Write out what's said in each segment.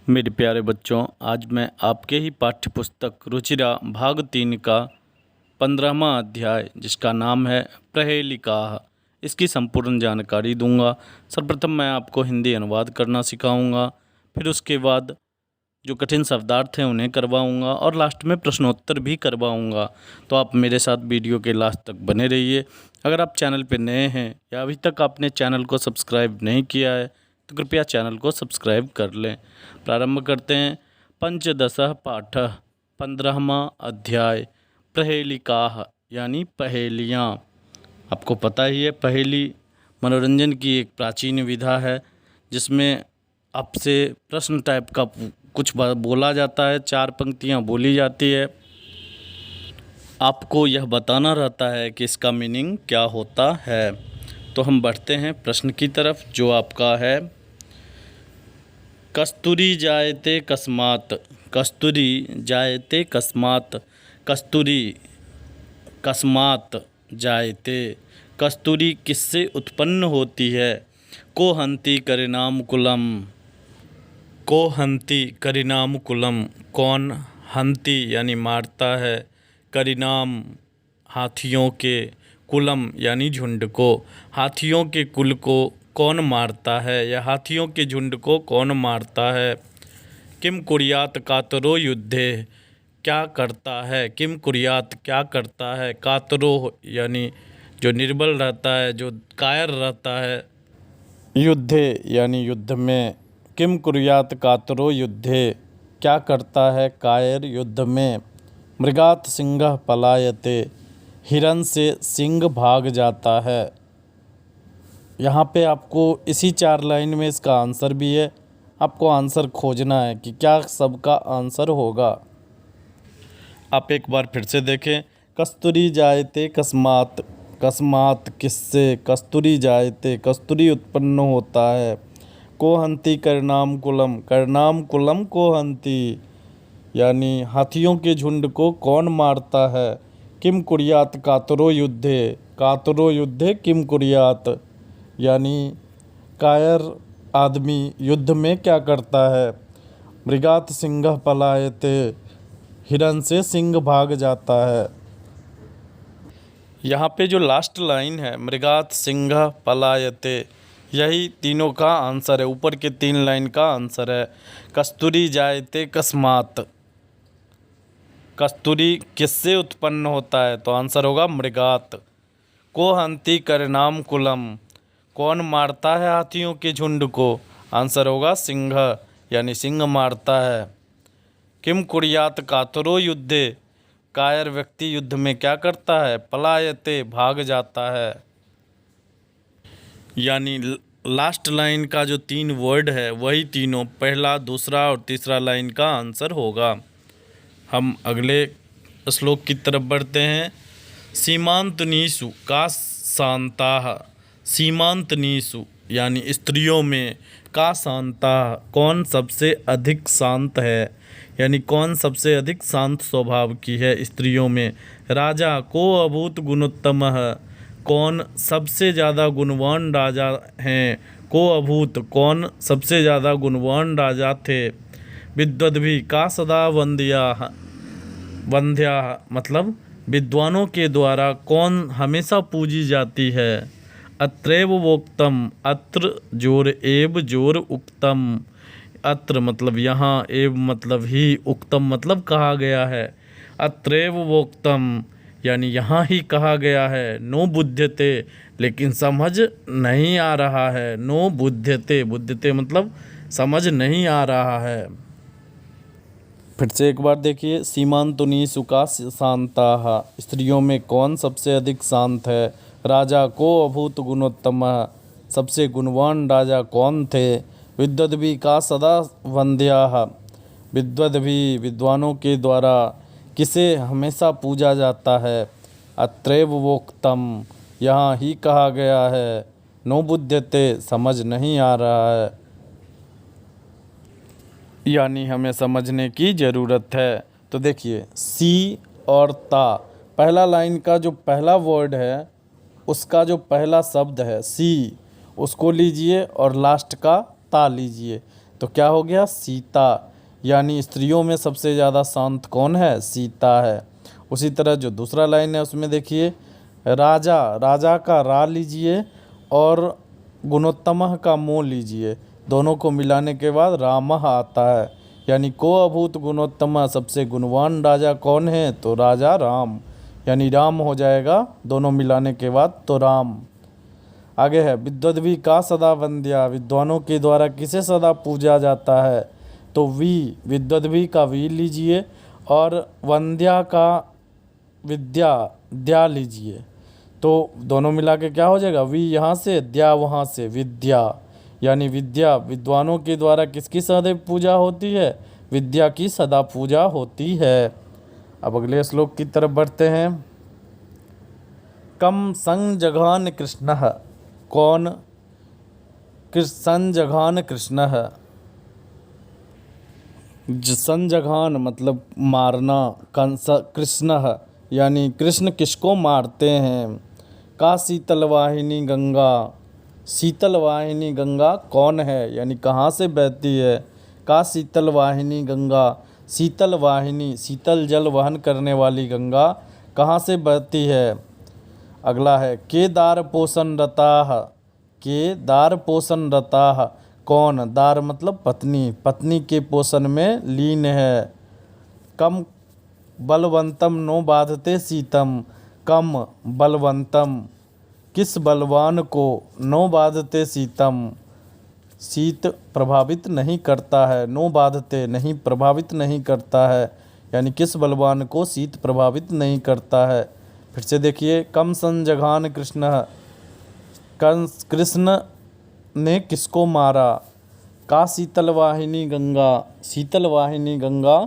मेरे प्यारे बच्चों, आज मैं आपके ही पाठ्य पुस्तक रुचिरा भाग 3 का 15वां अध्याय जिसका नाम है प्रहेलिकाः, इसकी संपूर्ण जानकारी दूंगा। सर्वप्रथम मैं आपको हिंदी अनुवाद करना सिखाऊंगा, फिर उसके बाद जो कठिन शब्दार्थ हैं उन्हें करवाऊंगा और लास्ट में प्रश्नोत्तर भी करवाऊंगा। तो आप मेरे साथ वीडियो के लास्ट तक बने रहिए। अगर आप चैनल पर नए हैं या अभी तक आपने चैनल को सब्सक्राइब नहीं किया है तो कृपया चैनल को सब्सक्राइब कर लें। प्रारंभ करते हैं। पंचदशः पाठः, 15वां अध्याय प्रहेलिकाः यानी पहेलियाँ। आपको पता ही है, पहेली मनोरंजन की एक प्राचीन विधा है जिसमें आपसे प्रश्न टाइप का कुछ बोला जाता है, 4 पंक्तियाँ बोली जाती है। आपको यह बताना रहता है कि इसका मीनिंग क्या होता है। तो हम बढ़ते हैं प्रश्न की तरफ, जो आपका है कस्तूरी जायते कस्मात्। कस्तूरी जायते कस्मात्, कस्तूरी कस्मात् जायते। कस्तूरी किससे उत्पन्न होती है? को हंति करिनाम कुलम। को हंति करिनाम कुलम, कौन हंति यानी मारता है, करिनाम हाथियों के, कुलम यानी झुंड को, हाथियों के कुल को कौन मारता है या हाथियों के झुंड को कौन मारता है? किम कुर्यात कातरो युद्धे, क्या करता है? किम कुर्यात क्या करता है? कातरो यानी जो निर्बल रहता है, जो कायर रहता है, युद्धे यानी युद्ध में। किम कुर्यात कातरो युद्धे, क्या करता है कायर युद्ध में। मृगात सिंह पलायते, हिरन से सिंह भाग जाता है। यहाँ पे आपको इसी 4 लाइन में इसका आंसर भी है। आपको आंसर खोजना है कि क्या सबका आंसर होगा। आप एक बार फिर से देखें। कस्तूरी जायते कस्मात्, कस्मात् किससे? कस्तूरी जायते, कस्तूरी उत्पन्न होता है। को हंति करनाम कुलम, करनाम कुलम को हंति यानी हाथियों के झुंड को कौन मारता है। किम कुर्यात कातरो युद्धे, कातरो युद्धे किम कुर्यात यानी कायर आदमी युद्ध में क्या करता है। मृगात सिंह पलायते, हिरन से सिंह भाग जाता है। यहाँ पे जो लास्ट लाइन है मृगात सिंह पलायते, यही तीनों का आंसर है। ऊपर के 3 लाइन का आंसर है। कस्तूरी जायते कस्मात्, कस्तूरी किससे उत्पन्न होता है? तो आंसर होगा मृगात। को हंति करनाम कुलम, कौन मारता है हाथियों के झुंड को? आंसर होगा सिंह यानी सिंह मारता है। किम कुर्यात कातरो युद्धे, कायर व्यक्ति युद्ध में क्या करता है? पलायते भाग जाता है। यानी लास्ट लाइन का जो 3 वर्ड है वही तीनों पहला, दूसरा और तीसरा लाइन का आंसर होगा। हम अगले श्लोक की तरफ बढ़ते हैं। सीमांतनीषु का शांताः, सीमांतनीषु यानी स्त्रियों में, का शांताः कौन सबसे अधिक शांत है, यानी कौन सबसे अधिक शांत स्वभाव की है स्त्रियों में। राजा को अभूत गुणोत्तमः, कौन सबसे ज़्यादा गुणवान राजा हैं। को अभूत कौन सबसे ज़्यादा गुणवान राजा थे। विद्वद्भिः का सदा वन्द्याः, वंध्याः मतलब विद्वानों के द्वारा कौन हमेशा पूजी जाती है। अत्रैव वोक्तम, अत्र जोर एव जोर उक्तम, अत्र मतलब यहाँ, एव मतलब ही, उक्तम मतलब कहा गया है। अत्रैव वोक्तम यानी यहाँ ही कहा गया है। नो बुध्यते लेकिन समझ नहीं आ रहा है। नो बुध्यते, बुध्यते मतलब समझ नहीं आ रहा है। फिर से एक बार देखिए। सीमांतनीषु का शांताः, स्त्रियों में कौन सबसे अधिक शांत है। राजा को अभूत गुणोत्तमः, सबसे गुणवान राजा कौन थे। विद्वद्भिः का सदा वन्द्याः, विद्वद्भिः विद्वानों के द्वारा किसे हमेशा पूजा जाता है। अत्रैव वोक्तम यहाँ ही कहा गया है। नो बुध्यते समझ नहीं आ रहा है, यानी हमें समझने की ज़रूरत है। तो देखिए सी और ता, पहला लाइन का जो पहला वर्ड है उसका जो पहला शब्द है सी, उसको लीजिए और लास्ट का ता लीजिए। तो क्या हो गया, सीता। यानी स्त्रियों में सबसे ज़्यादा शांत कौन है, सीता है। उसी तरह जो दूसरा लाइन है उसमें देखिए, राजा, राजा का रा लीजिए और गुणोत्तम का मो लीजिए, दोनों को मिलाने के बाद रामः आता है। यानी को अभूत गुणोत्तम, सबसे गुणवान राजा कौन है, तो राजा राम, यानी राम हो जाएगा दोनों मिलाने के बाद, तो राम। आगे है, विद्वद्भी का सदा वंद्या, विद्वानों के द्वारा किसे सदा पूजा जाता है, तो विद्वद्भी का वी लीजिए और वंद्या का विद्या द्या लीजिए, तो दोनों मिला के क्या हो जाएगा, वी यहाँ से द्या वहाँ से, विद्या। यानी विद्या, विद्वानों के द्वारा किसकी सदैव पूजा होती है, विद्या की सदा पूजा होती है। अब अगले श्लोक की तरफ बढ़ते हैं। कम संजघान कृष्णः, कौन, संजघान कृष्णः, संजघान मतलब मारना, कंस कृष्णः यानी कृष्ण किसको मारते हैं। का शीतल वाहिनी गंगा, शीतल वाहिनी गंगा कौन है, यानी कहाँ से बहती है। का शीतल वाहिनी गंगा, शीतल वाहिनी शीतल जल वहन करने वाली गंगा कहाँ से बहती है। अगला है, के दार पोषण रताः, के दार पोषण रताः कौन, दार मतलब पत्नी, पत्नी के पोषण में लीन है। कम बलवंतम नो बाधते शीतम, कम बलवंतम किस बलवान को, नो बाधते शीतम शीत प्रभावित नहीं करता है, नो बाधते नहीं प्रभावित नहीं करता है, यानी किस बलवान को शीत प्रभावित नहीं करता है। फिर से देखिए, कम संजघान कृष्ण, कंस कृष्ण ने किसको मारा। का शीतल वाहिनी गंगा, शीतल वाहिनी गंगा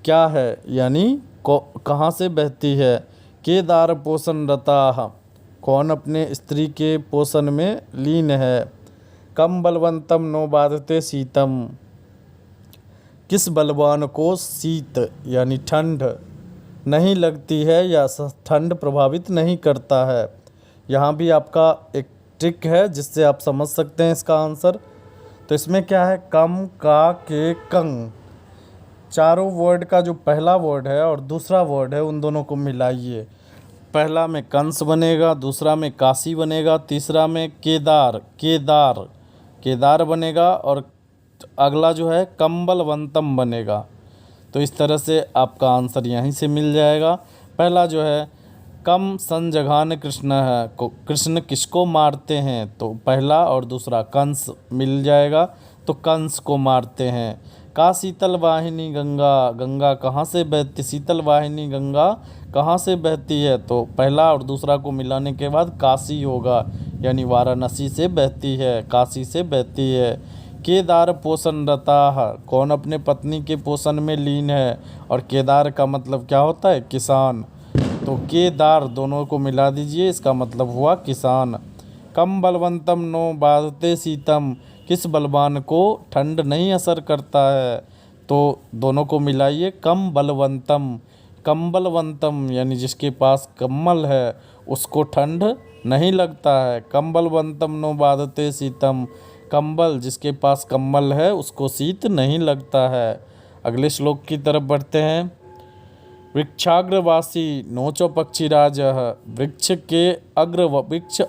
क्या है, यानी कहाँ से बहती है। के दार पोषण रताः, कौन अपने स्त्री के पोषण में लीन है। कम बलवंतम नो बाधते शीतम, किस बलवान को शीत यानी ठंड नहीं लगती है या ठंड प्रभावित नहीं करता है। यहाँ भी आपका एक ट्रिक है जिससे आप समझ सकते हैं इसका आंसर। तो इसमें क्या है, कम, का, के, कंग, चारों वर्ड का जो पहला वर्ड है और दूसरा वर्ड है उन दोनों को मिलाइए। पहला में कंस बनेगा, दूसरा में काशी बनेगा, तीसरा में केदार, केदार केदार बनेगा और अगला जो है कंबलवंतम बनेगा। तो इस तरह से आपका आंसर यहीं से मिल जाएगा। पहला जो है कम संजघान कृष्ण है, कृष्ण किसको मारते हैं, तो पहला और दूसरा कंस मिल जाएगा, तो कंस को मारते हैं। का शीतल वाहिनी गंगा, गंगा कहाँ से बहती, शीतल वाहिनी गंगा कहाँ से बहती है, तो पहला और दूसरा को मिलाने के बाद काशी होगा, यानी वाराणसी से बहती है, काशी से बहती है। केदार पोषण रताः, कौन अपने पत्नी के पोषण में लीन है, और केदार का मतलब क्या होता है, किसान, तो केदार दोनों को मिला दीजिए, इसका मतलब हुआ किसान। कम बलवंतम नो बाधते शीतम, किस बलवान को ठंड नहीं असर करता है, तो दोनों को मिलाइए, कम बलवंतम, कंबलवंतम यानी जिसके पास कम्बल है उसको ठंड नहीं लगता है। कंबलवंतम नो बाधते शीतम, कंबल जिसके पास कम्बल है उसको शीत नहीं लगता है। अगले श्लोक की तरफ बढ़ते हैं। वृक्षाग्रवासी नोचो पक्षीराजः, वृक्ष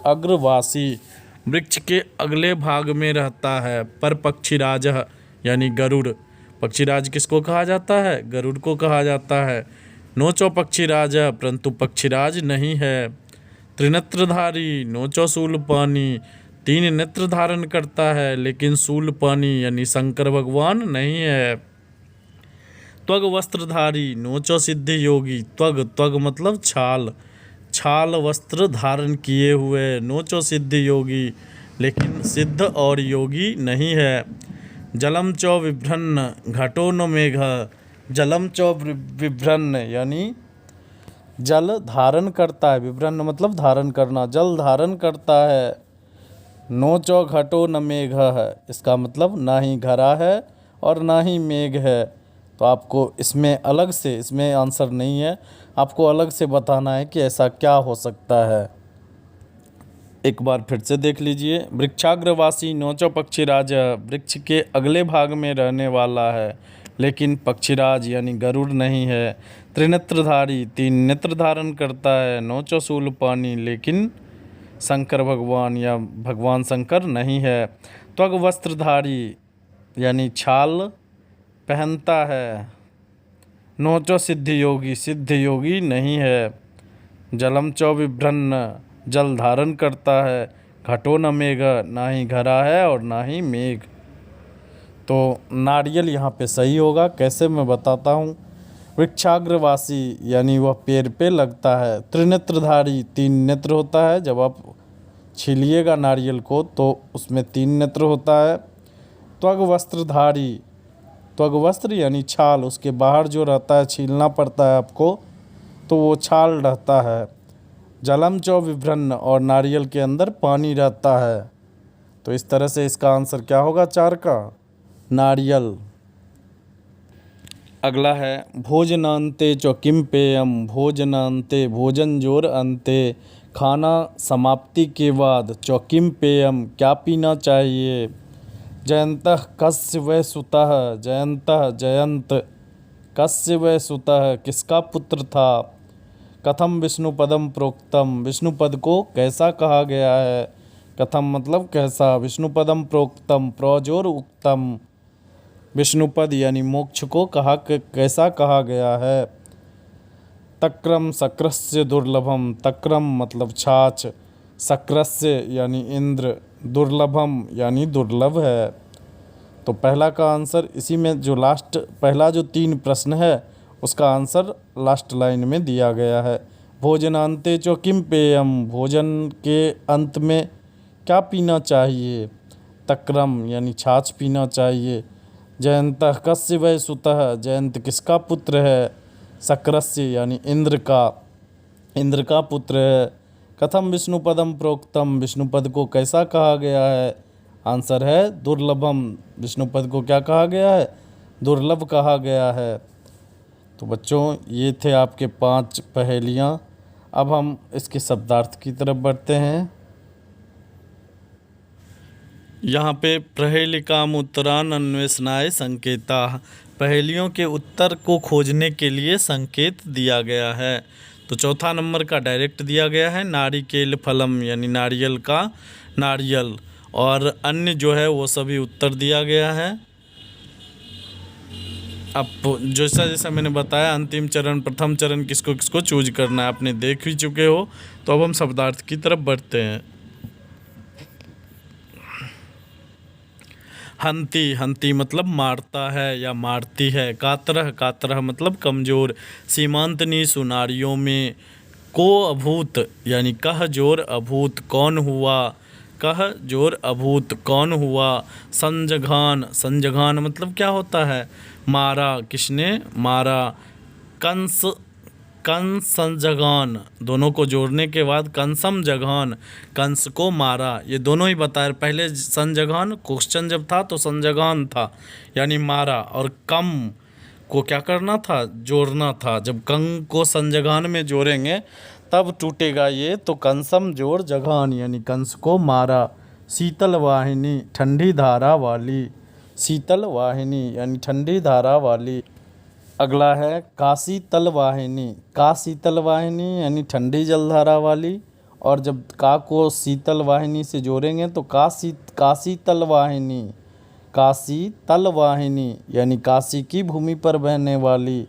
अग्रवासी वृक्ष के अगले भाग में रहता है, पर पक्षीराजः यानी गरुड़, पक्षीराज किसको कहा जाता है, गरुड़ को कहा जाता है। नोचो पक्षीराजः परंतु पक्षीराज नहीं है। त्रिनेत्रधारी नोचो शूलपाणी, तीन नेत्र धारण करता है लेकिन शूलपाणी यानी शंकर भगवान नहीं है। त्वग वस्त्रधारी नोचो सिद्ध योगी, त्वग मतलब छाल, छाल वस्त्र धारण किए हुए, नोचो सिद्ध योगी लेकिन सिद्ध और योगी नहीं है। जलम चौ विभ्रन्न घटो न मेघ, जलम चौ विभ्रन्न यानी जल धारण करता है, विभ्रन्न मतलब धारण करना, जल धारण करता है। नोचो घटो न मेघ है, इसका मतलब ना ही घड़ा है और ना ही मेघ है। तो आपको इसमें अलग से, इसमें आंसर नहीं है, आपको अलग से बताना है कि ऐसा क्या हो सकता है। एक बार फिर से देख लीजिए। वृक्षाग्रवासी नौचो पक्षीराज वृक्ष के अगले भाग में रहने वाला है, लेकिन पक्षीराज यानी गरुड़ नहीं है। त्रिनेत्रधारी तीन नेत्र धारण करता है। नौचो शूलपाणी लेकिन शंकर भगवान या भगवान शंकर नहीं है। त्वग वस्त्रधारी यानी छाल पहनता है। नोचो सिद्ध योगी नहीं है। जलम चौ विभ्रन्न जल धारण करता है। घटो न मेघ ना ही घरा है और ना ही मेघ। तो नारियल यहाँ पे सही होगा। कैसे मैं बताता हूँ। वृक्षाग्रवासी यानी वह पेड़ पे लगता है। त्रिनेत्रधारी तीन नेत्र होता है। जब आप छीलिएगा नारियल को तो उसमें तीन नेत्र होता है। त्वग वस्त्रधारी, त्वग वस्त्र यानी छाल, उसके बाहर जो रहता है छीलना पड़ता है आपको, तो वो छाल रहता है। जलम चौ विभ्रन्न और नारियल के अंदर पानी रहता है। तो इस तरह से इसका आंसर क्या होगा 4 का, नारियल। अगला है भोजनांते चौ किम पेयम। भोजनांते भोजन जोर अंते, खाना समाप्ति के बाद चौ किम पेयम क्या पीना चाहिए। जयंतः कस्य वै सुतः, जयंतः जयंत कस्य वै सुतः किसका पुत्र था। कथम विष्णुपदम प्रोक्तम, विष्णुपद को कैसा कहा गया है। कथम मतलब कैसा, विष्णुपदम प्रोक्तम प्रजोर उक्तम, विष्णुपद यानी मोक्ष को कैसा कहा गया है। तक्रम शक्रस्य दुर्लभम, तक्रम मतलब छाछ, शक्रस्य यानी इंद्र, दुर्लभम यानी दुर्लभ है। तो पहला का आंसर इसी में जो लास्ट पहला जो 3 प्रश्न है उसका आंसर लास्ट लाइन में दिया गया है। भोजनांते चो किम पेयम, भोजन के अंत में क्या पीना चाहिए। तक्रम यानी छाछ पीना चाहिए। जयंतः कस्य वै सुतः, जयंत किसका पुत्र है। शक्रस्य यानी इंद्र का पुत्र है। कथम विष्णुपदम प्रोक्तम, विष्णुपद को कैसा कहा गया है। आंसर है दुर्लभम, विष्णुपद को क्या कहा गया है, दुर्लभ कहा गया है। तो बच्चों ये थे आपके 5 पहेलियाँ। अब हम इसके शब्दार्थ की तरफ बढ़ते हैं। यहाँ पे प्रहेलिकाम उत्तरान अन्वेषणाय संकेता, पहेलियों के उत्तर को खोजने के लिए संकेत दिया गया है। तो चौथा नंबर का डायरेक्ट दिया गया है नारिकेल फलम यानी नारियल का नारियल, और अन्य जो है वो सभी उत्तर दिया गया है। अब जैसा जैसा मैंने बताया अंतिम चरण प्रथम चरण किसको किसको चूज करना है आपने देख ही चुके हो। तो अब हम शब्दार्थ की तरफ बढ़ते हैं। हंती, हंती मतलब मारता है या मारती है। कातरह, कातरह मतलब कमज़ोर। सीमांतनी सुनारियों में। को अभूत यानी कह जोर अभूत कौन हुआ, कह जोर अभूत कौन हुआ। संजघान, संजघान मतलब क्या होता है, मारा, किसने मारा। कंस, कंस संजगान, दोनों को जोड़ने के बाद कंसम जघान, कंस को मारा। ये दोनों ही बताए, पहले संजगान क्वेश्चन जब था तो संजगान था यानी मारा, और कम को क्या करना था, जोड़ना था। जब कंग को संजगान में जोड़ेंगे तब टूटेगा ये, तो कंसम जोड़ जघान यानी कंस को मारा। शीतल वाहिनी ठंडी धारा वाली, शीतल वाहिनी यानी ठंडी धारा वाली। अगला है काशी तल वाहिनी, का शीतल वाहिनी यानी ठंडी जलधारा वाली, और जब का को शीतल वाहिनी से जोड़ेंगे तो काशी तल वाहिनी, काशी तल वाहिनी यानी काशी की भूमि पर बहने वाली।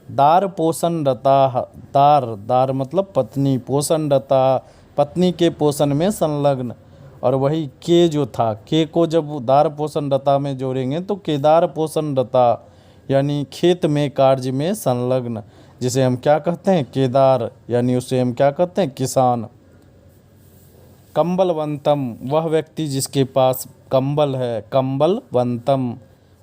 दार पोषण रता, दार, दार मतलब पत्नी, पोषण रता पत्नी के पोषण में संलग्न, और वही के जो था, के को जब दार पोषण रता में जोड़ेंगे तो केदार पोषण रता यानी खेत में कार्य में संलग्न, जिसे हम क्या कहते हैं, केदार, यानी उसे हम क्या कहते हैं, किसान। कंबलवंतम, वह व्यक्ति जिसके पास कंबल है, कंबलवंतम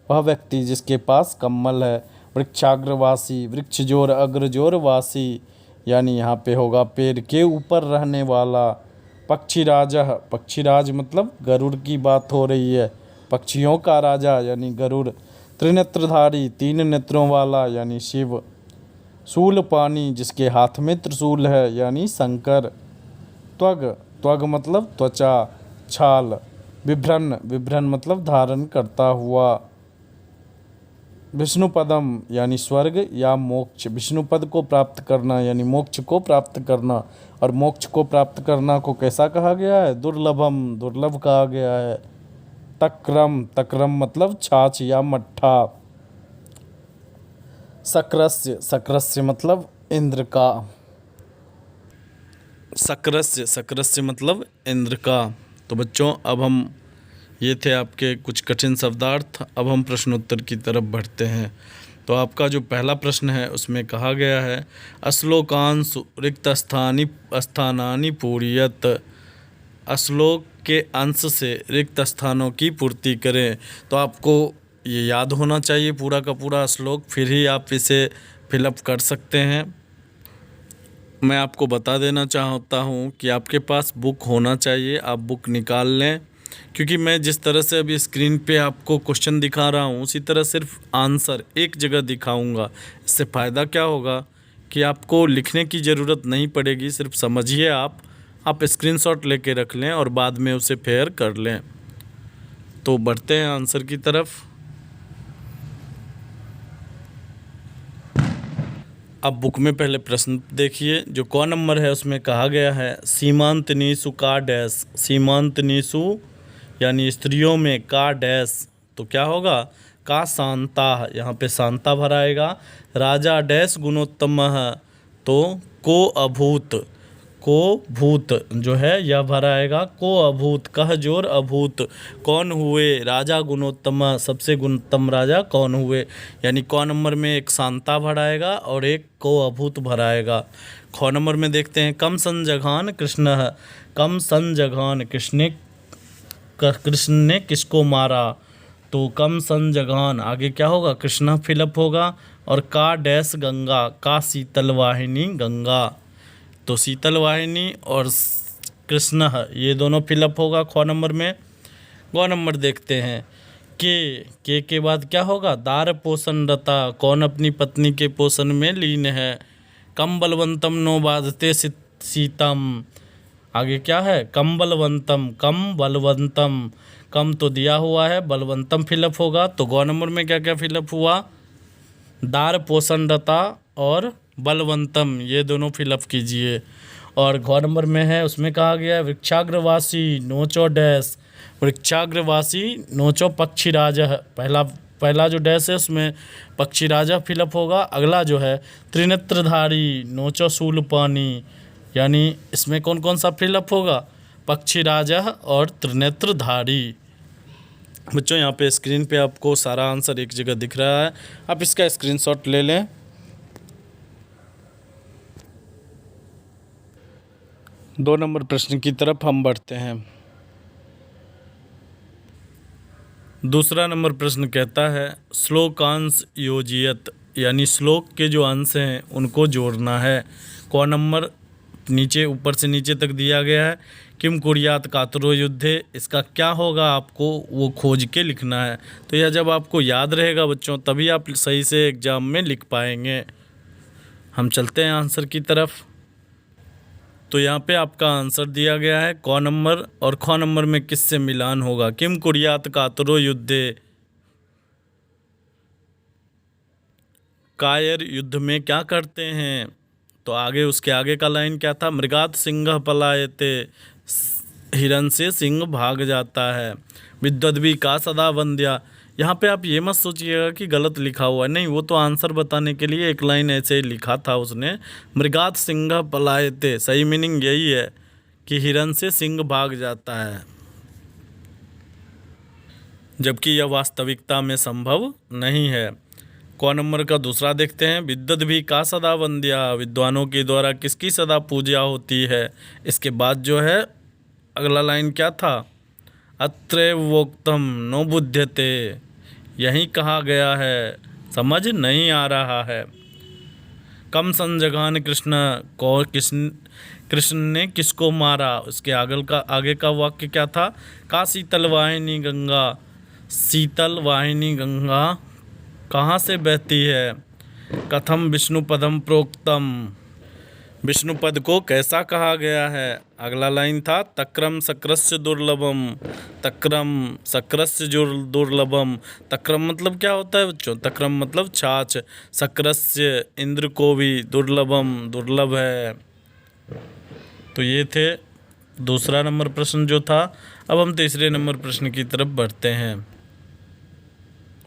वह व्यक्ति जिसके पास कंबल है। वृक्षाग्रवासी, वृक्ष जोर अग्र जोर वासी, यानी यहाँ पे होगा पेड़ के ऊपर रहने वाला। पक्षीराजः, पक्षीराज मतलब गरुड़ की बात हो रही है, पक्षियों का राजा यानी गरुड़। त्रिनेत्रधारी, 3 नेत्रों वाला यानी शिव। शूलपाणी, जिसके हाथ में त्रिशूल है यानी शंकर। त्वग, त्वग मतलब त्वचा, छाल। बिभ्रन, बिभ्रन मतलब धारण करता हुआ। विष्णुपदम यानी स्वर्ग या मोक्ष, विष्णुपद को प्राप्त करना यानी मोक्ष को प्राप्त करना। और मोक्ष को प्राप्त करना को कैसा कहा गया है? दुर्लभम, दुर्लभ कहा गया है। तक्रम, तक्रम मतलब छाछ या मट्ठा। सक्रास्य, सक्रास्य मतलब इंद्र का। सक्रास्य, सक्रास्य मतलब इंद्र का। तो बच्चों अब हम, ये थे आपके कुछ कठिन शब्दार्थ। अब हम प्रश्नोत्तर की तरफ बढ़ते हैं। तो आपका जो पहला प्रश्न है उसमें कहा गया है अश्लोकांश रिक्त स्थानानि पूर्यत, अश्लोक के अंश से रिक्त स्थानों की पूर्ति करें। तो आपको ये याद होना चाहिए पूरा का पूरा श्लोक, फिर ही आप इसे फिलअप कर सकते हैं। मैं आपको बता देना चाहता हूँ कि आपके पास बुक होना चाहिए, आप बुक निकाल लें, क्योंकि मैं जिस तरह से अभी स्क्रीन पे आपको क्वेश्चन दिखा रहा हूँ उसी तरह सिर्फ आंसर एक जगह दिखाऊंगा। इससे फ़ायदा क्या होगा कि आपको लिखने की ज़रूरत नहीं पड़ेगी, सिर्फ समझिए आप स्क्रीनशॉट लेके रख लें और बाद में उसे फेयर कर लें। तो बढ़ते हैं आंसर की तरफ। अब बुक में पहले प्रश्न देखिए, जो क नंबर है उसमें कहा गया है सीमांतनीसु का डैश, सीमांतनीसु यानी स्त्रियों में का डैश, तो क्या होगा? का शांता, यहाँ पे शांता भराएगा। राजा डैश गुणोत्तम, तो को अभूत, को भूत जो है यह भराएगा। को अभूत, कह जोर अभूत, कौन हुए? राजा गुणोत्तम, सबसे गुणोत्तम राजा कौन हुए? यानी क नंबर में एक शांता भराएगा और एक को अभूत भराएगा। ख नंबर में देखते हैं कम संजघान कृष्ण, कम संजघान कृष्ण ने किसको मारा? तो कम संजघान आगे क्या होगा? कृष्णा फिलअप होगा। और का डैश गंगा, का शीतल वाहिनी गंगा, तो शीतल वाहिनी और कृष्ण ये दोनों फिलअप होगा ख नंबर में। ग नंबर देखते हैं के बाद क्या होगा? दार पोषण रता, कौन अपनी पत्नी के पोषण में लीन है? कम बलवंतम नो बाधते सीतम, आगे क्या है? कम बलवंतम, कम बलवंतम, कम तो दिया हुआ है, बलवंतम फिलअप होगा। तो ग नंबर में क्या क्या फिलअप हुआ? दार पोषणरता और बलवंतम, ये दोनों फिलअप कीजिए। और घ नंबर में है उसमें कहा गया है वृक्षाग्रवासी नोचो डैश, वृक्षाग्रवासी नोचो पक्षीराज, पहला जो डैश है उसमें पक्षीराजा फिलअप होगा। अगला जो है त्रिनेत्रधारी नोचो शूलपानी, यानी इसमें कौन कौन सा फिलअप होगा? पक्षीराजा और त्रिनेत्रधारी। बच्चों यहाँ पे स्क्रीन पे आपको सारा आंसर एक जगह दिख रहा है, आप इसका स्क्रीनशॉट ले लें। दो नंबर प्रश्न की तरफ हम बढ़ते हैं। दूसरा नंबर प्रश्न कहता है श्लोकांश योजियत, यानी श्लोक के जो अंश हैं उनको जोड़ना है। क नंबर नीचे ऊपर से नीचे तक दिया गया है। किम कुर्यात कातरो युद्धे, इसका क्या होगा आपको वो खोज के लिखना है। तो यह जब आपको याद रहेगा बच्चों तभी आप सही से एग्जाम में लिख पाएंगे। हम चलते हैं आंसर की तरफ। तो यहाँ पे आपका आंसर दिया गया है क नंबर, और ख नंबर में किससे मिलान होगा? किम कुर्यात कातरो युद्धे, कायर युद्ध में क्या करते हैं? तो आगे उसके आगे का लाइन क्या था? मृगात सिंह पलायते, हिरन से सिंह भाग जाता है। विद्वद्भी का सदा वंद्या, यहाँ पे आप ये मत सोचिएगा कि गलत लिखा हुआ है, नहीं, वो तो आंसर बताने के लिए एक लाइन ऐसे ही लिखा था उसने। मृगात सिंह पलायते, सही मीनिंग यही है कि हिरन से सिंह भाग जाता है, जबकि यह वास्तविकता में संभव नहीं है। क नंबर का दूसरा देखते हैं विद्वद्भी का सदा वंद्या, विद्वानों के द्वारा किसकी सदा पूजा होती है। इसके बाद जो है अगला लाइन क्या था? अत्रैव वोक्तम नो बुध्यते, यही कहा गया है, समझ नहीं आ रहा है। कम संजघान कृष्ण, कृष्ण ने किसको मारा? उसके आगे का वाक्य क्या था? का शीतल वाहिनी गंगा, शीतल वाहिनी गंगा कहाँ से बहती है? कथम विष्णु पदम प्रोक्तम, विष्णु पद को कैसा कहा गया है? अगला लाइन था तक्रम सक्रस्य दुर्लभम। तक्रम सक्रस्य दुर्लभम। तक्रम मतलब क्या होता है बच्चों? तक्रम मतलब छाछ। सक्रस्य इंद्र को भी दुर्लभम दुर्लभ है। तो ये थे दूसरा नंबर प्रश्न जो था। अब हम तीसरे नंबर प्रश्न की तरफ बढ़ते हैं।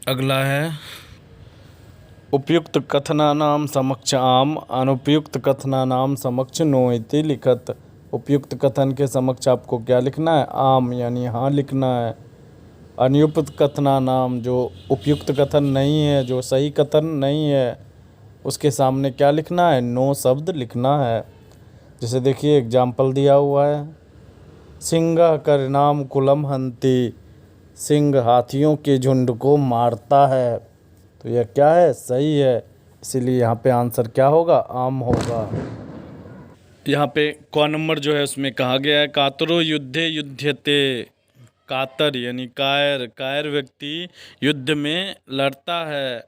अगला है उपयुक्त कथनानाम समक्ष आम अनुपयुक्त कथनानाम समक्ष नो इति लिखत। उपयुक्त कथन के समक्ष आपको क्या लिखना है? आम यानी हाँ लिखना है। अनुपयुक्त कथनानाम जो उपयुक्त कथन नहीं है, जो सही कथन नहीं है, उसके सामने क्या लिखना है? नो शब्द लिखना है। जैसे देखिए एग्जाम्पल दिया हुआ है, सिंह करनाम कुलम हंती। सिंह हाथियों के झुंड को मारता है। तो यह क्या है? सही है। इसीलिए यहाँ पे आंसर क्या होगा? आम होगा। यहाँ पे क नंबर जो है उसमें कहा गया है कातरो युद्धे युध्यते। कातर यानी कायर, कायर व्यक्ति युद्ध में लड़ता है।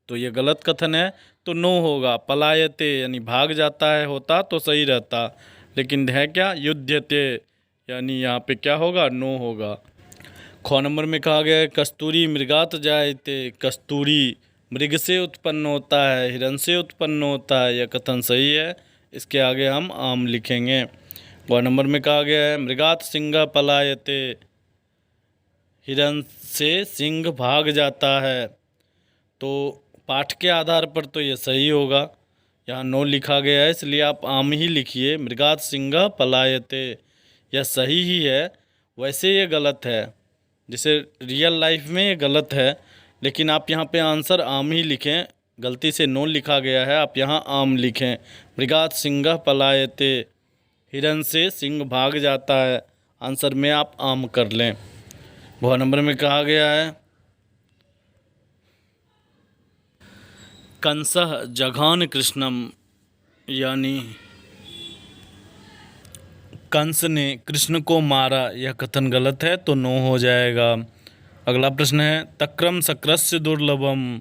तो ये गलत कथन है, तो नो होगा। पलायते यानी भाग जाता है होता तो सही रहता, लेकिन है क्या? युध्यते यानी यहाँ पे क्या होगा? नो होगा। ख नंबर में कहा गया है कस्तूरी मृगात जायते। कस्तूरी मृग से उत्पन्न होता है, हिरण से उत्पन्न होता है। यह कथन सही है। इसके आगे हम आम लिखेंगे। ग नंबर में कहा गया है मृगात सिंह पलायते। हिरण से सिंह भाग जाता है। तो पाठ के आधार पर तो ये सही होगा। यहाँ नो लिखा गया है, इसलिए आप आम ही लिखिए। मृगात सिंह पलायते यह सही ही है। वैसे ये गलत है, जैसे रियल लाइफ में ये गलत है, लेकिन आप यहाँ पे आंसर आम ही लिखें। गलती से नो लिखा गया है, आप यहाँ आम लिखें। मृगात सिंह पलायते, हिरण से सिंह भाग जाता है। आंसर में आप आम कर लें। भ नंबर में कहा गया है कंसः जघान कृष्णम, यानी कंस ने कृष्ण को मारा। यह कथन गलत है, तो नो हो जाएगा। अगला प्रश्न है तक्रम सक्रस्य दुर्लभम,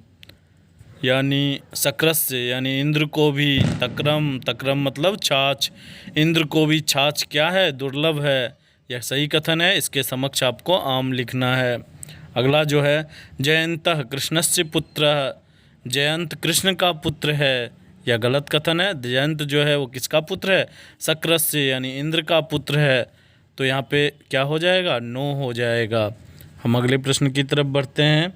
यानी सक्रस्य यानी इंद्र को भी। तक्रम, तक्रम मतलब छाछ। इंद्र को भी छाछ क्या है? दुर्लभ है। यह सही कथन है। इसके समक्ष आपको आम लिखना है। अगला जो है जयंतः कृष्णस्य पुत्रः। जयंत कृष्ण का पुत्र है। यह गलत कथन है। जयंत जो है वो किसका पुत्र है? सक्रस्य यानी इंद्र का पुत्र है। तो यहाँ पे क्या हो जाएगा? नो हो जाएगा। हम अगले प्रश्न की तरफ बढ़ते हैं।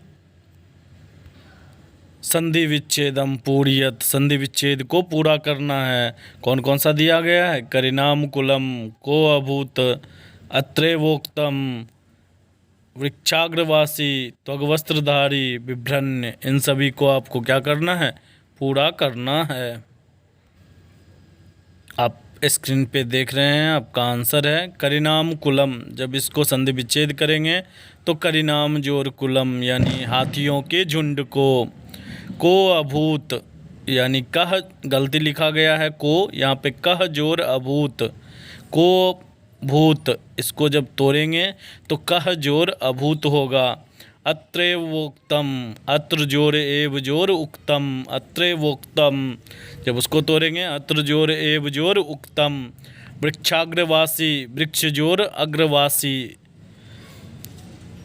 संधि विच्छेदम पूरियत। संधि विच्छेद को पूरा करना है। कौन कौन सा दिया गया है? करिनाम कुलम, को अभूत, अत्रेवोक्तम, वृक्षाग्रवासी, त्वग्वस्त्रधारी, बिभ्रन्य। इन सभी को आपको क्या करना है? पूरा करना है। आप स्क्रीन पे देख रहे हैं, आपका आंसर है करिनाम कुलम। जब इसको संधि विच्छेद करेंगे तो करिनाम जोर कुलम यानी हाथियों के झुंड को अभूत यानी कह, गलती लिखा गया है को, यहाँ पे कह जोर अभूत, को भूत। इसको जब तोड़ेंगे तो कह जोर अभूत होगा। अत्रेवोक्तम, अत्र जोर एव जोर उक्तम, अत्रेवोक्तम। जब उसको तोड़ेंगे अत्र जोर एव जोर उक्तम। वृक्षाग्रवासी, वृक्ष जोर अग्रवासी।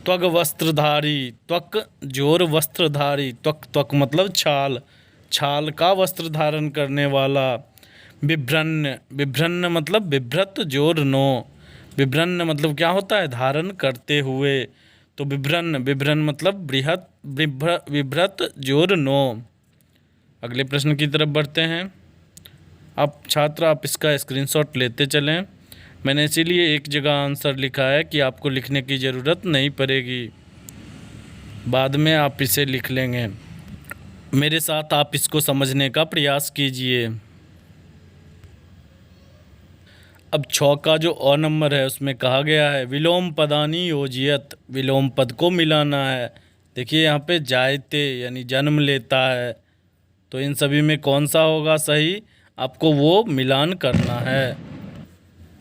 त्वग वस्त्रधारी, त्वक जोर वस्त्रधारी। त्वक, त्वक मतलब छाल, छाल का वस्त्र धारण करने वाला। बिभ्रन्न, बिभ्रन्न मतलब बिभ्रत जोर नो। बिभ्रन्न मतलब क्या होता है? धारण करते हुए। तो बिभ्रन्न, बिभ्रन्न मतलब बृहत, विभ्रत जोर नो। अगले प्रश्न की तरफ बढ़ते हैं। आप छात्र आप इसका स्क्रीनशॉट लेते चलें। मैंने इसीलिए एक जगह आंसर लिखा है कि आपको लिखने की ज़रूरत नहीं पड़ेगी, बाद में आप इसे लिख लेंगे। मेरे साथ आप इसको समझने का प्रयास कीजिए। अब 6 का जो अ नंबर है उसमें कहा गया है विलोम पदानी योजियत। विलोम पद को मिलाना है। देखिए यहाँ पे जायते यानी जन्म लेता है। तो इन सभी में कौन सा होगा सही? आपको वो मिलान करना है।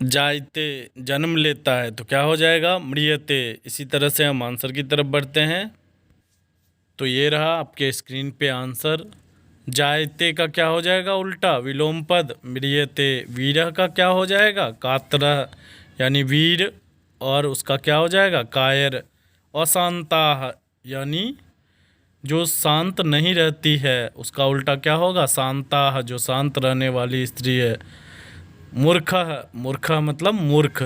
जायते जन्म लेता है तो क्या हो जाएगा? म्रियते। इसी तरह से हम आंसर की तरफ बढ़ते हैं। तो ये रहा आपके स्क्रीन पे आंसर। जायते का क्या हो जाएगा उल्टा, विलोम पद। म्रियते, वीरः का क्या हो जाएगा, कातरः यानी वीर, और उसका क्या हो जाएगा, कायर। अशांताः यानी जो शांत नहीं रहती है, उसका उल्टा क्या होगा, शांताः, जो शांत रहने वाली स्त्री है। मूर्खः, मूर्खः मतलब मूर्ख।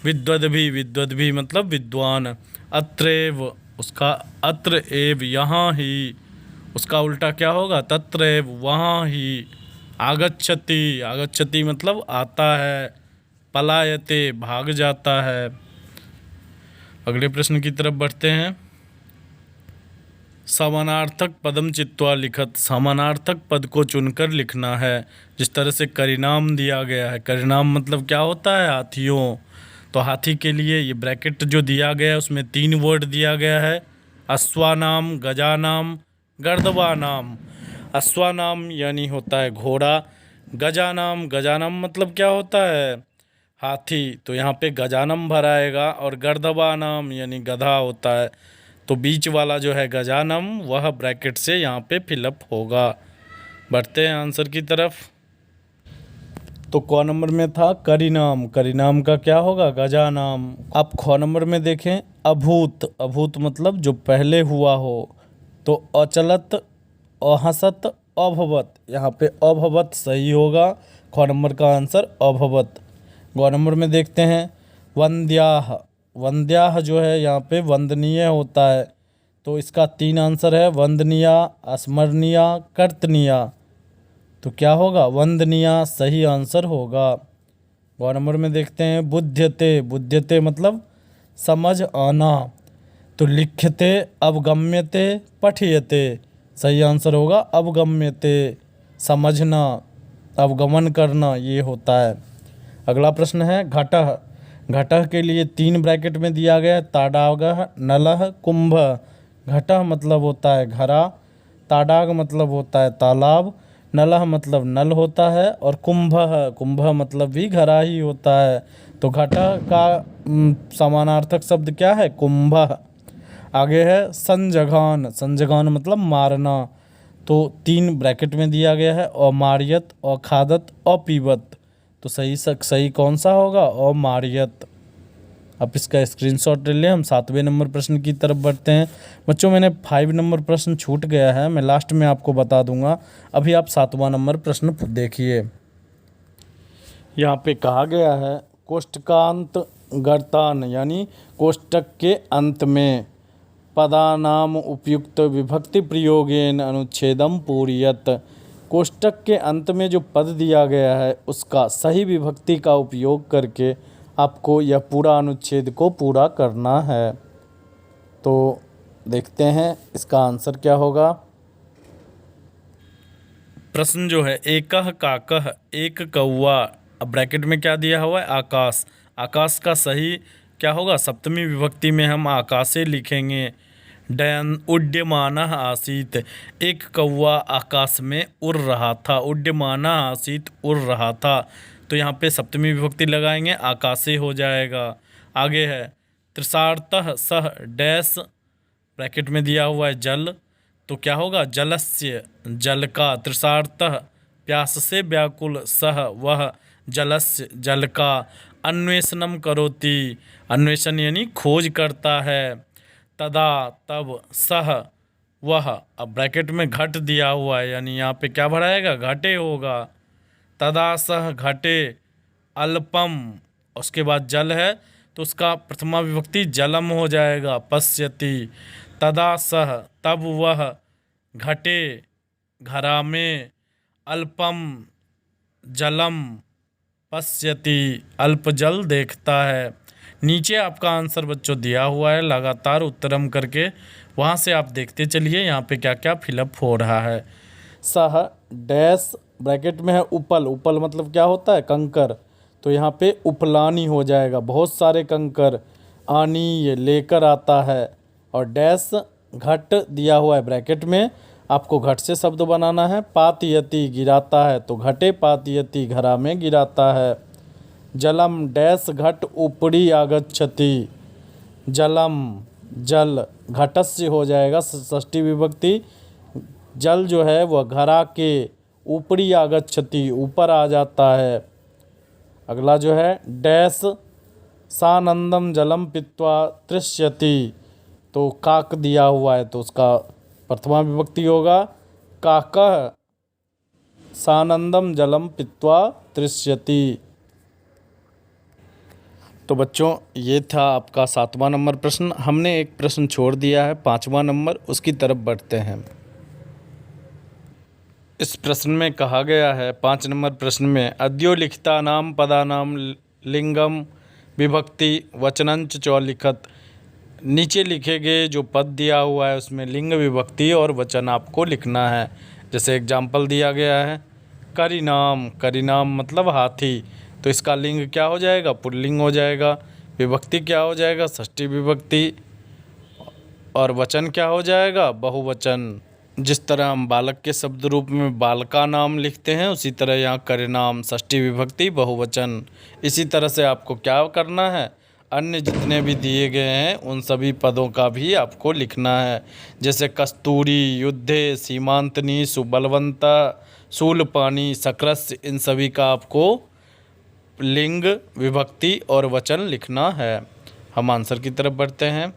विद्वद्भिः, विद्वद्भिः मतलब विद्वान। अत्रैव, उसका अत्र एव यहाँ ही, उसका उल्टा क्या होगा, तत्रैव वहाँ ही। आगच्छति, आगच्छति मतलब आता है। पलायते भाग जाता है। अगले प्रश्न की तरफ बढ़ते हैं। समानार्थक पदम चित्वा लिखत, समानार्थक पद को चुनकर लिखना है। जिस तरह से करिनाम दिया गया है, करिनाम मतलब क्या होता है, हाथियों। तो हाथी के लिए ये ब्रैकेट जो दिया गया है उसमें 3 वर्ड दिया गया है, अश्वानाम, गजानाम, गर्दवानाम। अश्वानाम यानी होता है घोड़ा, गजानाम, गजानाम मतलब क्या होता है, हाथी। तो यहाँ पे गजानम भराएगा, और गर्दवानाम यानी गधा होता है। तो बीच वाला जो है गजानम, वह ब्रैकेट से यहाँ पे फिलअप होगा। बढ़ते हैं आंसर की तरफ। तो क नंबर में था करिनाम, करिनाम का क्या होगा, गजानाम। अब ख नंबर में देखें, अभूत, अभूत मतलब जो पहले हुआ हो। तो अचलत, अहसत, अभवत, यहाँ पे अभवत सही होगा। ख नंबर का आंसर अभवत। ग नंबर में देखते हैं वंद्याह, वंद्याह जो है यहाँ पे वंदनीय होता है। तो इसका 3 आंसर है, वंदनीया, स्मरणीया, कर्तनीया। तो क्या होगा, वंदनीया सही आंसर होगा। ग नंबर में देखते हैं बुध्यते, बुध्यते मतलब समझ आना। तो लिख्यते, अवगम्यते, पठयते, सही आंसर होगा अवगम्यते, समझना, अवगमन करना, ये होता है। अगला प्रश्न है घटः, घटः के लिए 3 ब्रैकेट में दिया गया है, ताडागः, नलः, कुंभः। घटः मतलब होता है घड़ा, ताडाग मतलब होता है तालाब, नलः मतलब नल होता है, और कुंभः, कुंभः मतलब भी घड़ा ही होता है। तो घटः का समानार्थक शब्द क्या है, कुंभः। आगे है संजघान, संजघान मतलब मारना। तो 3 ब्रैकेट में दिया गया है, अमार्यत, अखादत, अपीबत। तो सही कौन सा होगा, अमार्यत। अब इसका स्क्रीनशॉट ले लें। हम 7वें नंबर प्रश्न की तरफ बढ़ते हैं। बच्चों मैंने 5 नंबर प्रश्न छूट गया है, मैं लास्ट में आपको बता दूंगा। अभी आप 7वां नंबर प्रश्न देखिए। यहाँ पे कहा गया है कोष्टकांत गर्तान, यानी कोष्टक के अंत में पदानाम उपयुक्त विभक्ति प्रयोगेन अनुच्छेदम पूरियत। कोष्टक के अंत में जो पद दिया गया है उसका सही विभक्ति का उपयोग करके आपको यह पूरा अनुच्छेद को पूरा करना है। तो देखते हैं इसका आंसर क्या होगा। प्रश्न जो है, एकह काकह, एक कौवा। अब ब्रैकेट में क्या दिया हुआ है, आकाश। आकाश का सही क्या होगा, सप्तमी विभक्ति में हम आकाशे लिखेंगे। डयन उड्यमानः आसीत, एक कौवा आकाश में उड़ रहा था। उड्यमानः आसीत, उड़ रहा था। तो यहाँ पे सप्तमी विभक्ति लगाएंगे, आकाशे हो जाएगा। आगे है तृषार्तः सह डैश, ब्रैकेट में दिया हुआ है जल। तो क्या होगा, जलस्य, जल का। तृषार्तः प्यास से व्याकुल, सह वह, जलस्य जल का। अन्वेषणम करोति, अन्वेषण यानी खोज करता है। तदा तब, सह वह। अब ब्रैकेट में घट दिया हुआ है, यानी यहाँ पे क्या भराएगा, घटे होगा। तदा सह घटे, अल्पम, उसके बाद जल है तो उसका प्रथमा विभक्ति जलम हो जाएगा, पश्यति। तदा सह तब वह, घटे घरा में, अल्पम जलम, पश्यति अल्प जल देखता है। नीचे आपका आंसर बच्चों दिया हुआ है, लगातार उत्तरम करके वहाँ से आप देखते चलिए यहाँ पे क्या क्या फिलअप हो रहा है। सह डैश, ब्रैकेट में है उपल, उपल मतलब क्या होता है, कंकर। तो यहाँ पे उपलानी हो जाएगा, बहुत सारे कंकर। आनी ये लेकर आता है, और डैश घट दिया हुआ है ब्रैकेट में, आपको घट से शब्द बनाना है। पातयति गिराता है, तो घटे पातयति घरा में गिराता है। जलम डैश घट ऊपरी आगच्छति, जलम जल घटस्य हो जाएगा षष्ठी विभक्ति, जल जो है वह घरा के ऊपरी आगच्छति, ऊपर आ जाता है। अगला जो है डैश सानंदम जलम पीत्वा तृष्यति, तो काक दिया हुआ है तो उसका प्रथमा विभक्ति होगा काकः सानंदम जलम पीत्वा तृष्यति। तो बच्चों ये था आपका 7वां नंबर प्रश्न। हमने एक प्रश्न छोड़ दिया है 5वां नंबर, उसकी तरफ बढ़ते हैं। इस प्रश्न में कहा गया है 5 नंबर प्रश्न में अद्योलिखिता नाम पदानाम लिंगम विभक्ति वचनंच च लिखत। नीचे लिखे गए जो पद दिया हुआ है उसमें लिंग विभक्ति और वचन आपको लिखना है। जैसे एग्जाम्पल दिया गया है करिनाम, करिनाम मतलब हाथी, तो इसका लिंग क्या हो जाएगा? पुल्लिंग हो जाएगा। विभक्ति क्या हो जाएगा? षष्ठी विभक्ति। और वचन क्या हो जाएगा? बहुवचन। जिस तरह हम बालक के शब्द रूप में बालका नाम लिखते हैं उसी तरह यहाँ करिनाम षष्ठी विभक्ति बहुवचन। इसी तरह से आपको क्या करना है? अन्य जितने भी दिए गए हैं उन सभी पदों का भी आपको लिखना है। जैसे कस्तूरी, युद्धे, सीमांतनी, सुबलवंता, शूलपानी, सक्रस्य, इन सभी का आपको लिंग विभक्ति और वचन लिखना है। हम आंसर की तरफ बढ़ते हैं।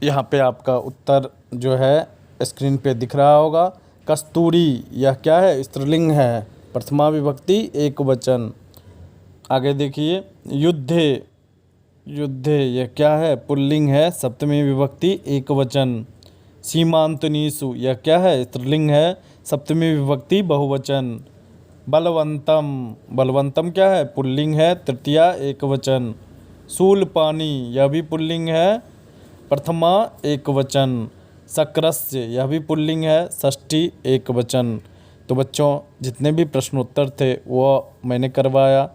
यहाँ पे आपका उत्तर जो है स्क्रीन पे दिख रहा होगा। कस्तूरी यह क्या है? स्त्रीलिंग है, प्रथमा विभक्ति एक वचन। आगे देखिए युद्धे, युद्धे यह क्या है? पुल्लिंग है, सप्तमी विभक्ति एक वचन। सीमांतनीसु यह क्या है? स्त्रीलिंग है, सप्तमी विभक्ति बहुवचन। बलवंतम, बलवंतम क्या है? पुल्लिंग है, तृतीया एक वचन। शूलपानी यह भी पुल्लिंग है, प्रथमा एक वचन। सक्रस्य यह भी पुल्लिंग है, षष्ठी एक वचन। तो बच्चों जितने भी प्रश्नोत्तर थे वो मैंने करवाया।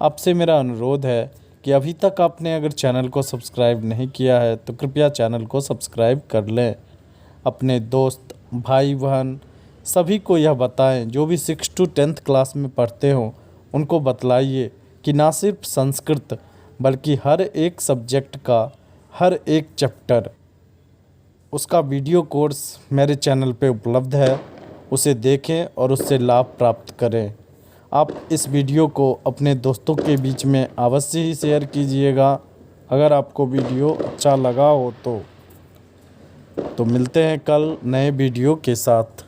आपसे मेरा अनुरोध है कि अभी तक आपने अगर चैनल को सब्सक्राइब नहीं किया है तो कृपया चैनल को सब्सक्राइब कर लें। अपने दोस्त, भाई बहन सभी को यह बताएं, जो भी 6 to 10th क्लास में पढ़ते हों उनको बतलाइए कि ना सिर्फ संस्कृत बल्कि हर एक सब्जेक्ट का हर एक चैप्टर उसका वीडियो कोर्स मेरे चैनल पे उपलब्ध है, उसे देखें और उससे लाभ प्राप्त करें। आप इस वीडियो को अपने दोस्तों के बीच में अवश्य ही शेयर कीजिएगा अगर आपको वीडियो अच्छा लगा हो तो मिलते हैं कल नए वीडियो के साथ।